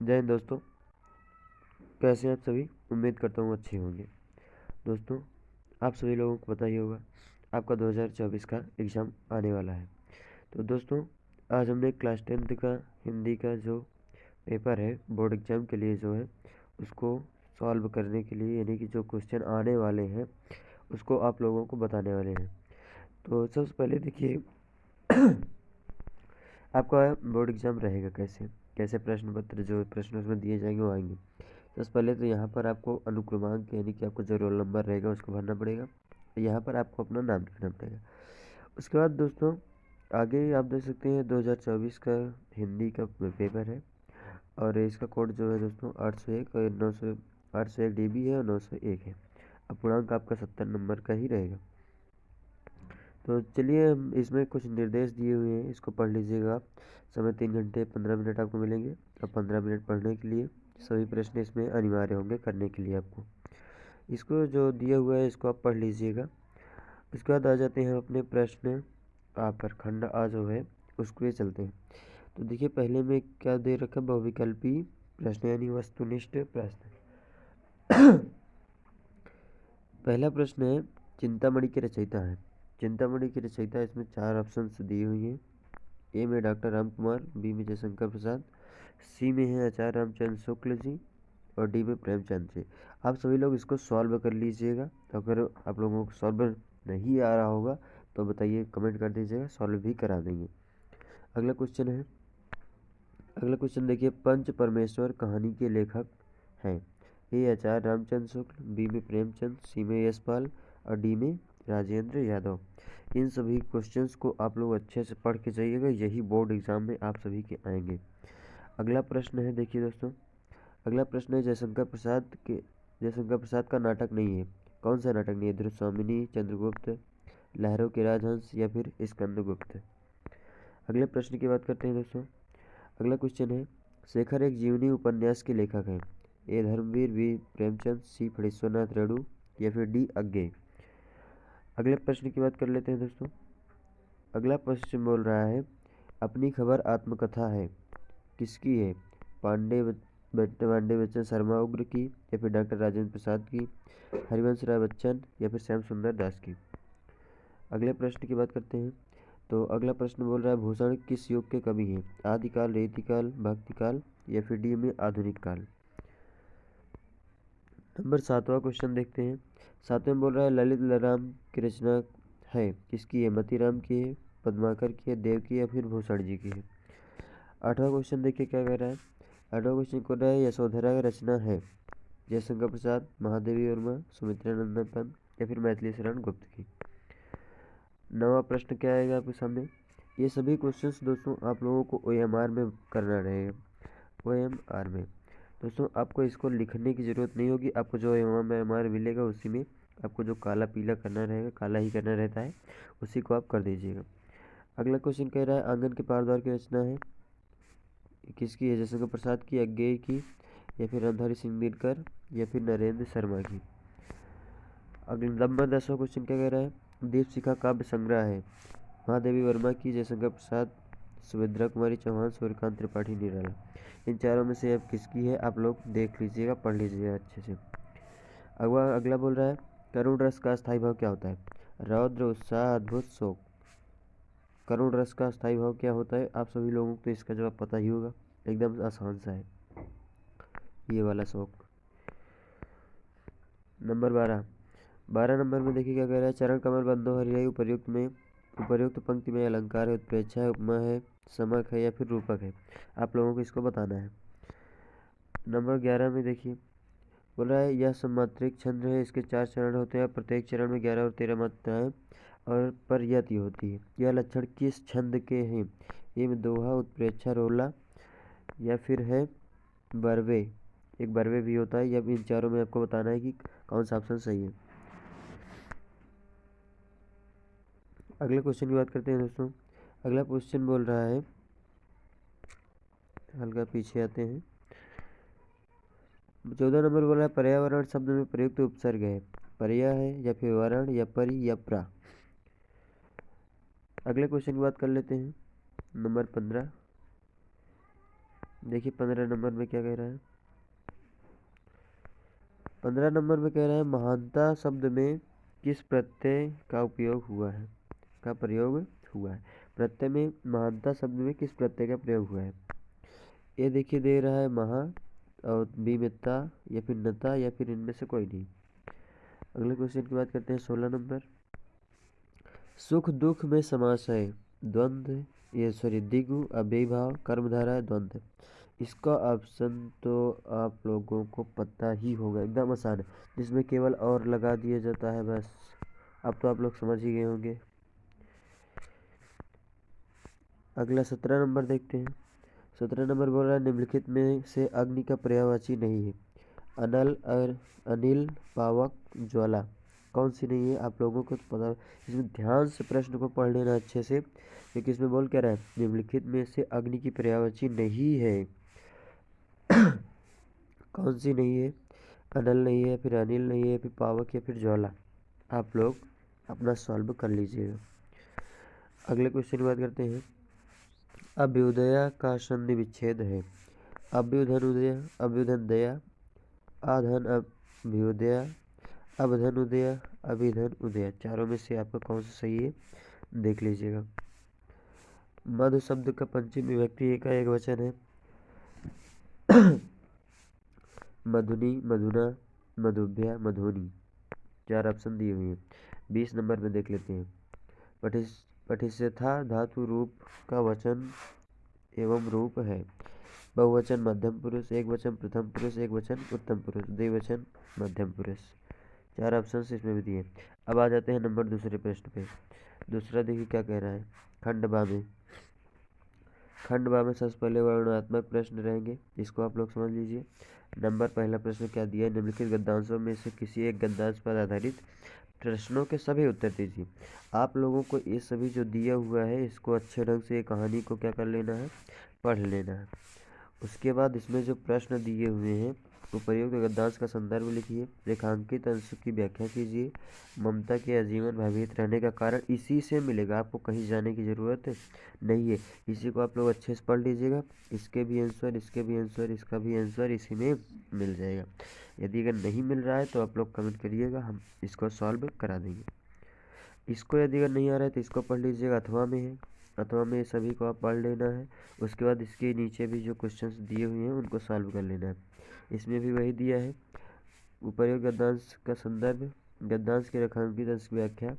जय हिंद दोस्तों। कैसे हैं आप सभी? उम्मीद करता हूँ अच्छे होंगे। दोस्तों, आप सभी लोगों को पता ही होगा आपका 2024 का एग्ज़ाम आने वाला है। तो दोस्तों, आज हमने क्लास 10th का हिंदी का जो पेपर है बोर्ड एग्ज़ाम के लिए जो है उसको सॉल्व करने के लिए, यानी कि जो क्वेश्चन आने वाले हैं उसको आप लोगों को बताने वाले हैं। तो सबसे पहले देखिए आपका बोर्ड एग्ज़ाम रहेगा कैसे कैसे प्रश्न पत्र, जो प्रश्न उसमें दिए जाएंगे वो आएंगे। सबसे पहले तो यहाँ पर आपको अनुक्रमांक, यानी कि आपको जो रोल नंबर रहेगा उसको भरना पड़ेगा। यहाँ पर आपको अपना नाम लिखना पड़ेगा। उसके बाद दोस्तों आगे आप देख सकते हैं 2024 का हिंदी का पेपर है और इसका कोड जो है दोस्तों 801 और 801 DB है और 901 है। अपूर्णांक आपका 70 नंबर का ही रहेगा। तो चलिए, हम इसमें कुछ निर्देश दिए हुए हैं, इसको पढ़ लीजिएगा आप। समय 3 घंटे 15 मिनट आपको मिलेंगे और 15 मिनट पढ़ने के लिए सभी प्रश्न इसमें अनिवार्य होंगे करने के लिए आपको। इसको जो दिया हुआ है इसको आप पढ़ लीजिएगा। इसके बाद आ जाते हैं अपने प्रश्न आ पर, खंड आ जो है उसको ये चलते हैं। तो देखिए पहले में क्या दे रखा है, बहुविकल्पी प्रश्न यानी वस्तुनिष्ठ प्रश्न। पहला प्रश्न है, चिंतामणि के रचयिता है। चिंतामणि के रचयिता, इसमें 4 ऑप्शन दिए हुए हैं। ए में डॉक्टर राम कुमार, बी में जयशंकर प्रसाद, सी में है आचार्य रामचंद्र शुक्ल जी और डी में प्रेमचंद जी। आप सभी लोग इसको सॉल्व कर लीजिएगा। तो अगर आप लोगों को सॉल्व नहीं आ रहा होगा तो बताइए, कमेंट कर दीजिएगा, सॉल्व भी करा देंगे। अगला क्वेश्चन देखिए, पंच परमेश्वर कहानी के लेखक हैं। ए आचार्य रामचंद्र शुक्ल, बी में प्रेमचंद, सी में यशपाल और डी में राजेंद्र यादव। इन सभी क्वेश्चंस को आप लोग अच्छे से पढ़ के जाइएगा, यही बोर्ड एग्जाम में आप सभी के आएंगे। अगला प्रश्न है, देखिए दोस्तों, अगला प्रश्न है, जयशंकर प्रसाद का नाटक नहीं है। कौन सा नाटक नहीं है? ध्रुवस्वामिनी, चंद्रगुप्त, लहरों के राजहंस या फिर स्कंदगुप्त। अगले प्रश्न की बात करते हैं दोस्तों। अगला क्वेश्चन है, शेखर एक जीवनी उपन्यास के लेखक हैं। ए धर्मवीर, बी प्रेमचंद, सी फणीश्वरनाथ रेणु या फिर डी अज्ञे। अगले प्रश्न की बात कर लेते हैं दोस्तों। अगला प्रश्न बोल रहा है, अपनी खबर आत्मकथा है, किसकी है? पांडे बच्चन शर्मा उग्र की या फिर डॉक्टर राजेंद्र प्रसाद की, हरिवंश राय बच्चन या फिर श्याम सुंदर दास की। अगले प्रश्न की बात करते हैं। तो अगला प्रश्न बोल रहा है, भूषण किस युग के कवि हैं? आदिकाल, रीतिकाल, भक्तिकाल या फिर डी में आधुनिक काल। नंबर 7वां क्वेश्चन देखते हैं। 7वें बोल रहा है, ललित राम की रचना है, किसकी है? मतीराम की है, पद्माकर की है, देव की या फिर भूषण जी की है। 8वां क्वेश्चन देखिए क्या कह रहा है। 8वां क्वेश्चन कह रहा है, यशोधरा की रचना है जयशंकर प्रसाद, महादेवी वर्मा, सुमित्रा नंदन पंत या फिर मैथिली शरण गुप्त की। 9वां प्रश्न क्या आएगा आपके सामने। ये सभी क्वेश्चंस दोस्तों आप लोगों को OMR में करना रहेगा। OMR में दोस्तों आपको इसको लिखने की ज़रूरत नहीं होगी। आपको जो OMR मिलेगा उसी में आपको जो काला पीला करना रहेगा, काला ही करना रहता है, उसी को आप कर दीजिएगा। अगला क्वेश्चन कह रहा है, आंगन के पारद्वार की रचना है, किसकी है? जयशंकर प्रसाद की, अज्ञे की या फिर रणधर सिंह दिनकर या फिर नरेंद्र शर्मा की। अगला नंबर 10वां क्वेश्चन क्या कह रहा है, दीपशिखा काव्य संग्रह है, महादेवी वर्मा की, जयशंकर प्रसाद, सुभद्रा कुमारी चौहान, सूर्यकांत त्रिपाठी निराला। इन चारों में से अब किसकी है? आप लोग देख लीजिएगा, पढ़ लीजिएगा अच्छे से। अगला बोल रहा है, करुण रस का स्थायी भाव क्या होता है? रौद्र, उत्साह, अद्भुत, शोक। करुण रस का स्थायी भाव क्या होता है? आप सभी लोगों को तो इसका जवाब पता ही होगा, एकदम आसान सा है, ये वाला शोक। नंबर 12 नंबर में देखिए क्या कह रहा है, चरण कमल बंदो हरियाई उपर्युक्त पंक्ति में अलंकार है, उत्प्रेक्षा है, उपमा है, समक है या फिर रूपक है। आप लोगों को इसको बताना है। नंबर 11 में देखिए बोल रहा है, यह सम्मात्रिक छंद है, इसके 4 चरण होते हैं, प्रत्येक चरण में 11 और 13 मात्राएं और पर यति होती है। यह लक्षण किस छंद के हैं? ये में दोहा, उत्प्रेक्षा, रोला या फिर है बरवे। एक बरवे भी होता है। या इन चारों में आपको बताना है कि कौन सा ऑप्शन सही है। अगले क्वेश्चन की बात करते हैं दोस्तों। अगला क्वेश्चन बोल रहा है, हल्का पीछे आते हैं। 14 नंबर बोला है, पर्यावरण शब्द में प्रयुक्त उपसर्ग है, पर्या है या फिर वर्ण या परि या प्रा। अगले क्वेश्चन की बात कर लेते हैं। नंबर 15 देखिए 15 नंबर में क्या कह रहा है। 15 नंबर में कह रहा है महानता शब्द में किस प्रत्यय का उपयोग हुआ है, का प्रयोग हुआ है। प्रत्यय में महानता शब्द में किस प्रत्यय का प्रयोग हुआ है। ये देखिए दे रहा है महा और बी में ता या फिर नता या फिर इनमें से कोई नहीं। अगले क्वेश्चन की बात करते हैं 16 नंबर। सुख दुख में समास है द्वंद्व ये सॉरी दिगु अव्ययीभाव कर्मधारय द्वंद्व। इसका ऑप्शन तो आप लोगों को पता ही होगा, एकदम आसान है, जिसमें केवल और लगा दिया जाता है बस। अब तो आप लोग समझ ही गए होंगे। अगला 17 नंबर देखते हैं। 17 नंबर बोल रहा है निम्नलिखित में से अग्नि का पर्यायवाची नहीं है। अनिल पावक ज्वाला कौन सी नहीं है, आप लोगों को तो पता है। इसमें ध्यान से प्रश्न को पढ़ लेना अच्छे से, क्योंकि इसमें बोल क्या रहा है निम्नलिखित में से अग्नि की पर्यायवाची नहीं है। कौन सी नहीं है, अनल नहीं है, फिर अनिल नहीं है, फिर पावक या फिर ज्वाला। आप लोग अपना सॉल्व कर लीजिएगा। अगले क्वेश्चन की बात करते हैं। अभ्युदय का संधि विच्छेद है। अभ्युधन उदय, अभ्युधन दया, आधन अभ्युदय, अवधन उदय, अभिधन उदय। चारों में से आपका कौन सा सही है देख लीजिएगा। मधु शब्द का पंचमी विभक्ति का एक वचन है। मधुनी, मधुना, मधुभ्या, मधुनी। चार ऑप्शन दिए हुए हैं। 20 नंबर में देख लेते हैं। पठिष्यथा धातु रूप का वचन एवं रूप है। बहुवचन मध्यम पुरुष, एक वचन प्रथम पुरुष, एक वचन उत्तम पुरुष, द्विवचन मध्यम पुरुष। चार ऑप्शन इसमें भी दिए। अब आ जाते हैं नंबर दूसरे प्रश्न पे। दूसरा देखिए क्या कह रहा है। खंडवा में सबसे पहले वर्णनात्मक प्रश्न रहेंगे, इसको आप लोग समझ लीजिए। नंबर पहला प्रश्न क्या दिया है, निम्नलिखित गद्यांशों में से किसी एक गद्यांश पर आधारित प्रश्नों के सभी उत्तर दीजिए। आप लोगों को ये सभी जो दिया हुआ है इसको अच्छे ढंग से कहानी को क्या कर लेना है, पढ़ लेना है। उसके बाद इसमें जो प्रश्न दिए हुए हैं उपर्युक्त गद्यांश का संदर्भ लिखिए, रेखांकित अंश की व्याख्या कीजिए। ममता के आजीवन भयभीत रहने का कारण इसी से मिलेगा, आपको कहीं जाने की ज़रूरत नहीं है। इसी को आप लोग अच्छे से पढ़ लीजिएगा। इसके भी आंसर, इसके भी आंसर, इसका भी आंसर इसी में मिल जाएगा। यदि अगर नहीं मिल रहा है तो आप लोग कमेंट करिएगा, हम इसको सॉल्व करा देंगे। इसको यदि अगर नहीं आ रहा है तो इसको पढ़ लीजिएगा, अथवा में है, अथवा में सभी को आप पढ़ लेना है। उसके बाद इसके नीचे भी जो क्वेश्चंस दिए हुए हैं उनको सॉल्व कर लेना है। इसमें भी वही दिया है। उपर्युक्त गद्यांश का संदर्भ, गद्यांश के रेखांकित अंश की व्याख्या,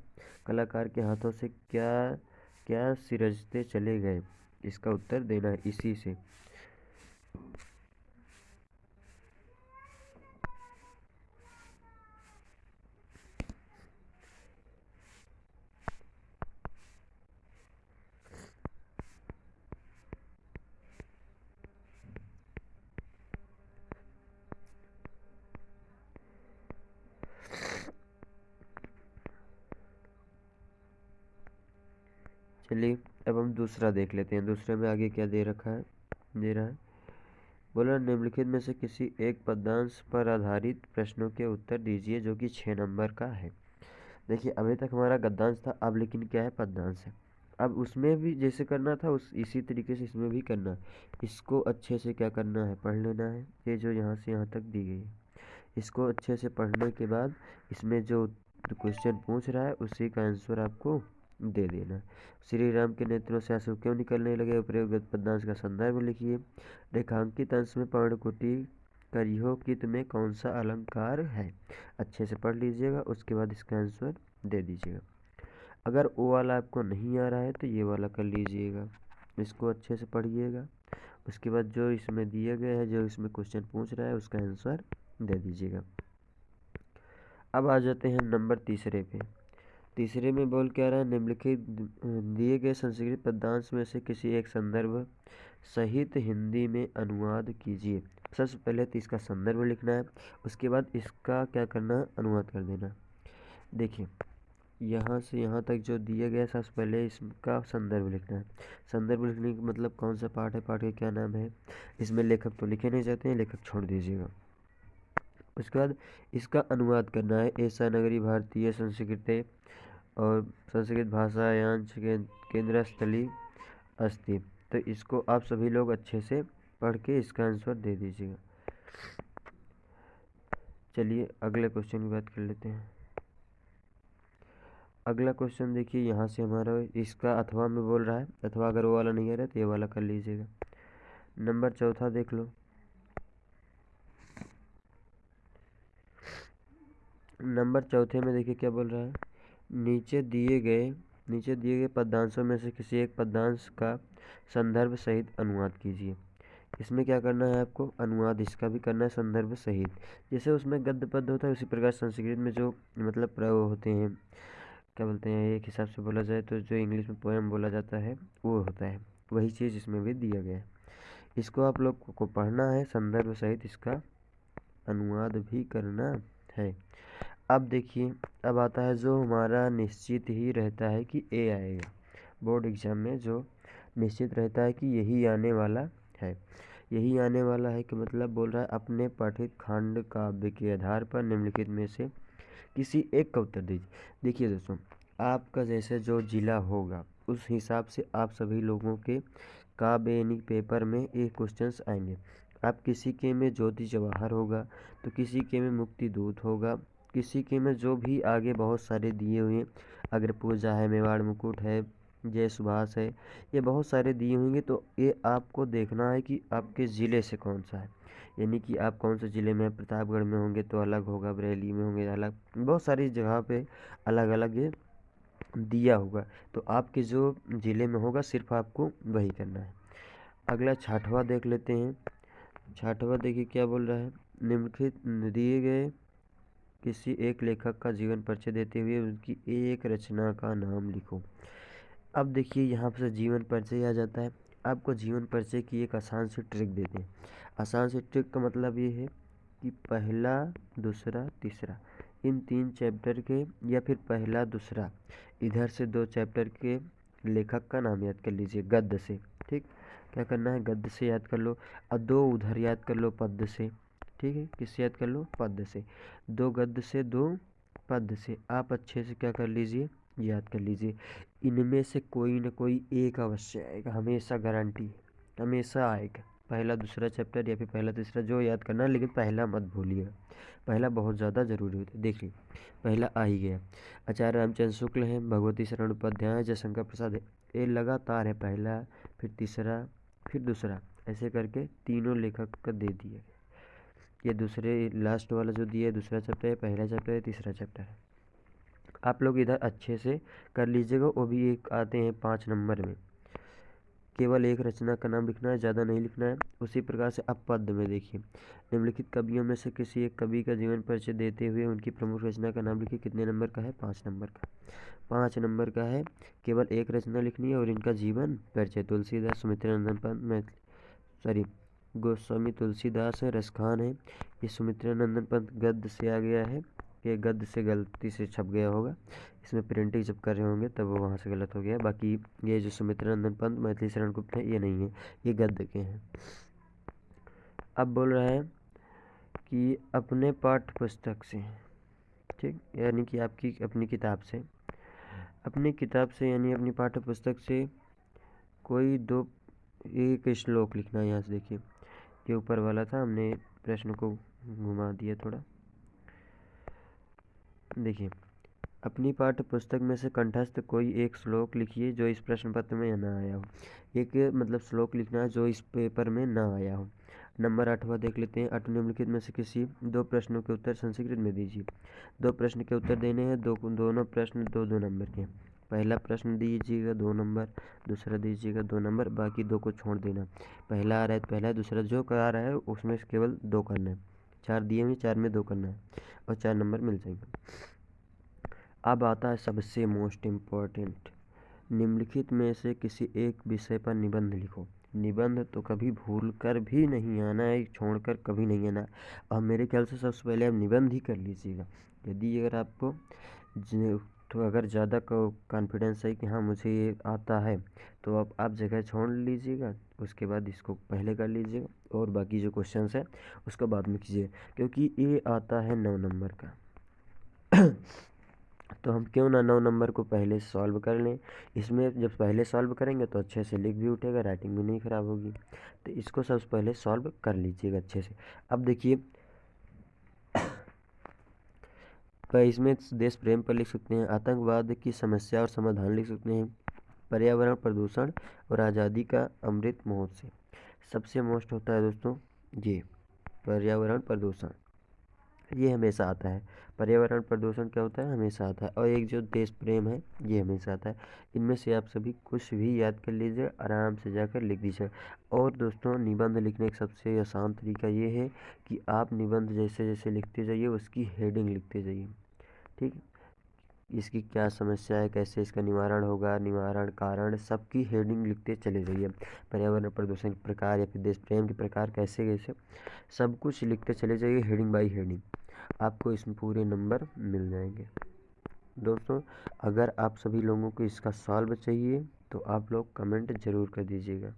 कलाकार के हाथों से क्या क्या सिरजते चले गए, इसका उत्तर देना है इसी से। चलिए अब हम दूसरा देख लेते हैं। दूसरे में आगे क्या दे रहा है। बोला निम्नलिखित में से किसी एक पदांश पर आधारित प्रश्नों के उत्तर दीजिए जो कि 6 नंबर का है। देखिए अभी तक हमारा गद्यांश था, अब लेकिन क्या है पद्यांश है। अब उसमें भी जैसे करना था इसी तरीके से इसमें भी करना है। इसको अच्छे से क्या करना है, पढ़ लेना है। ये जो यहाँ से यहाँ तक दी गई है इसको अच्छे से पढ़ने के बाद इसमें जो क्वेश्चन पूछ रहा है उसी का आंसर आपको दे देना है। श्री राम के नेत्रों से आंसू क्यों निकलने लगे, उपयुक्त पद्यांश का संदर्भ लिखिए। रेखांकित अंश में पर्णकुटी करियोकित में कौन सा अलंकार है, अच्छे से पढ़ लीजिएगा। उसके बाद इसका आंसर दे दीजिएगा। अगर वो वाला आपको नहीं आ रहा है तो ये वाला कर लीजिएगा, इसको अच्छे से पढ़िएगा। उसके बाद जो इसमें दिया गया है, जो इसमें क्वेश्चन पूछ रहा है उसका आंसर दे दीजिएगा। अब आ जाते हैं नंबर तीसरे पे। तीसरे में बोल क्या रहा है, निम्नलिखित दिए गए संस्कृत पद्यांश में से किसी एक संदर्भ सहित हिंदी में अनुवाद कीजिए। सबसे पहले तो इसका संदर्भ लिखना है, उसके बाद इसका क्या करना है, अनुवाद कर देना। देखिए यहाँ से यहाँ तक जो दिया गया सबसे पहले इसका संदर्भ लिखना है। संदर्भ लिखने का मतलब कौन सा पाठ है, पाठ का क्या नाम है। इसमें लेखक तो लिखे नहीं जाते हैं, लेखक छोड़ दीजिएगा। उसके बाद इसका अनुवाद करना है। ऐसा नगरी भारतीय संस्कृत और संस्कृत भाषायांश के केंद्र स्थली अस्ति। तो इसको आप सभी लोग अच्छे से पढ़ के इसका आंसर दे दीजिएगा। चलिए अगले क्वेश्चन की बात कर लेते हैं। अगला क्वेश्चन देखिए, यहाँ से हमारा इसका अथवा में बोल रहा है, अथवा अगर वो वाला नहीं आ रहा तो ये वाला कर लीजिएगा। नंबर चौथा देख लो। नंबर चौथे में देखिए क्या बोल रहा है, नीचे दिए गए पद्यांशों में से किसी एक पद्यांश का संदर्भ सहित अनुवाद कीजिए। इसमें क्या करना है आपको, अनुवाद इसका भी करना है संदर्भ सहित। जैसे उसमें गद्य पद्य होता है उसी प्रकार संस्कृत में जो मतलब प्रयोग होते हैं, क्या बोलते हैं, एक हिसाब से बोला जाए तो जो इंग्लिश में पोएम बोला जाता है वो होता है, वही चीज़ इसमें भी दिया गया है। इसको आप लोग को पढ़ना है, संदर्भ सहित इसका अनुवाद भी करना है। अब देखिए, अब आता है जो हमारा निश्चित ही रहता है कि ए आएगा बोर्ड एग्जाम में, जो निश्चित रहता है कि यही आने वाला है। यही आने वाला है कि मतलब बोल रहा है अपने पठित खंड काव्य के आधार पर निम्नलिखित में से किसी एक का उत्तर दीजिए। देखिए दोस्तों, आपका जैसे जो जिला होगा उस हिसाब से आप सभी लोगों के काव्य यानी पेपर में एक क्वेश्चंस आएंगे। आप किसी के में ज्योति जवाहर होगा तो किसी के में मुक्ति दूत होगा, किसी के में जो भी आगे बहुत सारे दिए हुए हैं, अगर पूजा है, मेवाड़ मुकुट है, जय सुभाष है, ये बहुत सारे दिए होंगे। तो ये आपको देखना है कि आपके ज़िले से कौन सा है, यानी कि आप कौन से ज़िले में, प्रतापगढ़ में होंगे तो अलग होगा, बरेली में होंगे अलग, बहुत सारी जगह पे अलग अलग ये दिया होगा। तो आपके जो ज़िले में होगा सिर्फ आपको वही करना है। अगला छठवां देख लेते हैं। छठवां देखिए क्या बोल रहा है, निम्नलिखित दिए गए किसी एक लेखक का जीवन परिचय देते हुए उनकी एक रचना का नाम लिखो। अब देखिए यहाँ पर जीवन परिचय आ जाता है। आपको जीवन परिचय की एक आसान सी ट्रिक देते हैं। आसान सी ट्रिक का मतलब ये है कि पहला, दूसरा, तीसरा, इन 3 चैप्टर के या फिर पहला दूसरा इधर से 2 चैप्टर के लेखक का नाम याद कर लीजिए गद्य से। ठीक, क्या करना है, गद्य से याद कर लो, और 2 उधर याद कर लो पद्य से। ठीक है, किससे याद कर लो, पद्य से। 2 गद्य से, 2 पद्य से। आप अच्छे से क्या कर लीजिए, याद कर लीजिए। इनमें से कोई ना कोई एक अवश्य आएगा, हमेशा गारंटी है, हमेशा आएगा। पहला दूसरा चैप्टर या फिर पहला तीसरा जो याद करना है, लेकिन पहला मत भूलिएगा, पहला बहुत ज़्यादा ज़रूरी होता है। देखिए पहला आ ही गया, आचार्य रामचंद्र शुक्ल हैं, भगवती शरण उपाध्याय है, जयशंकर प्रसाद है। ये लगातार है, पहला फिर तीसरा फिर दूसरा, ऐसे करके तीनों लेखक का दे दिया। ये दूसरे लास्ट वाला जो दिया है दूसरा चैप्टर है, पहला चैप्टर है, तीसरा चैप्टर है। आप लोग इधर अच्छे से कर लीजिएगा। वो भी एक आते हैं 5 नंबर में, केवल एक रचना का नाम लिखना है, ज़्यादा नहीं लिखना है। उसी प्रकार से अब पद्य में देखिए, निम्नलिखित कवियों में से किसी एक कवि का जीवन परिचय देते हुए उनकी प्रमुख रचना का नाम लिखिए। कितने नंबर का है, 5 नंबर का। 5 नंबर का है, केवल एक रचना लिखनी है और इनका जीवन परिचय। तुलसीदास, सुमित्रानंदन पंत, गोस्वामी तुलसीदास है, रसखान है। ये सुमित्रानंदन पंत गद्य से आ गया है, ये गद्य से गलती से छप गया होगा, इसमें प्रिंटिंग जब कर रहे होंगे तब वो वहाँ से गलत हो गया। बाकी ये जो सुमित्रानंदन पंत, मैथिली शरण गुप्त है, ये नहीं है, ये गद्य के हैं। अब बोल रहा है कि अपने पाठ्य पुस्तक से, ठीक, यानी कि आपकी अपनी किताब से, अपनी किताब से यानी अपनी पाठ्य पुस्तक से कोई 2 एक श्लोक लिखना है। यहाँ से देखिए, ये ऊपर वाला था, हमने प्रश्न को घुमा दिया थोड़ा। देखिए, अपनी पाठ्य पुस्तक में से कंठस्थ कोई एक श्लोक लिखिए जो इस प्रश्न पत्र में ना आया हो। एक मतलब श्लोक लिखना है जो इस पेपर में ना आया हो। नंबर 8वां देख लेते हैं। निम्नलिखित में से किसी 2 प्रश्नों के उत्तर संस्कृत में दीजिए। 2 प्रश्न के उत्तर देने हैं, दोनों प्रश्न 2-2 नंबर के। पहला प्रश्न दीजिएगा 2 नंबर, दूसरा दीजिएगा 2 नंबर, बाकी 2 को छोड़ देना। पहला आ रहा है तो पहला, दूसरा जो आ रहा है उसमें से केवल 2 करना है। 4 दिए हुए, 4 में 2 करना है और 4 नंबर मिल जाएंगे। अब आता है सबसे मोस्ट इम्पॉर्टेंट, निम्नलिखित में से किसी एक विषय पर निबंध लिखो। निबंध तो कभी भूल कर भी नहीं आना है, छोड़कर कभी नहीं आना है। और मेरे ख्याल से सबसे पहले आप निबंध ही कर लीजिएगा। यदि अगर आपको तो अगर ज़्यादा कॉन्फिडेंस है कि हाँ मुझे ये आता है, तो आप जगह छोड़ लीजिएगा, उसके बाद इसको पहले कर लीजिएगा और बाकी जो क्वेश्चंस है उसको बाद में कीजिए, क्योंकि ये आता है 9 नंबर का। तो हम क्यों ना 9 नंबर को पहले सॉल्व कर लें। इसमें जब पहले सॉल्व करेंगे तो अच्छे से लिख भी उठेगा, राइटिंग भी नहीं ख़राब होगी। तो इसको सबसे पहले सॉल्व कर लीजिएगा अच्छे से। अब देखिए, पर इसमें देश प्रेम पर लिख सकते हैं, आतंकवाद की समस्या और समाधान लिख सकते हैं, पर्यावरण प्रदूषण और आज़ादी का अमृत महोत्सव। सबसे मोस्ट होता है दोस्तों ये पर्यावरण प्रदूषण, ये हमेशा आता है। पर्यावरण प्रदूषण क्या होता है, हमेशा आता है। और एक जो देश प्रेम है ये हमेशा आता है। इनमें से आप सभी कुछ भी याद कर लीजिए, आराम से जाकर लिख दीजिए। और दोस्तों निबंध लिखने का सबसे आसान तरीका ये है कि आप निबंध जैसे जैसे लिखते जाइए उसकी हेडिंग लिखते जाइए। ठीक, इसकी क्या समस्या है, कैसे इसका निवारण होगा, निवारण कारण, सबकी हेडिंग लिखते चले जाइए। पर्यावरण प्रदूषण के प्रकार या फिर देश प्रेम के प्रकार कैसे कैसे सब कुछ लिखते चले जाइए, हेडिंग बाय हेडिंग। आपको इसमें पूरे नंबर मिल जाएंगे। दोस्तों अगर आप सभी लोगों को इसका सॉल्व चाहिए तो आप लोग कमेंट ज़रूर कर दीजिएगा।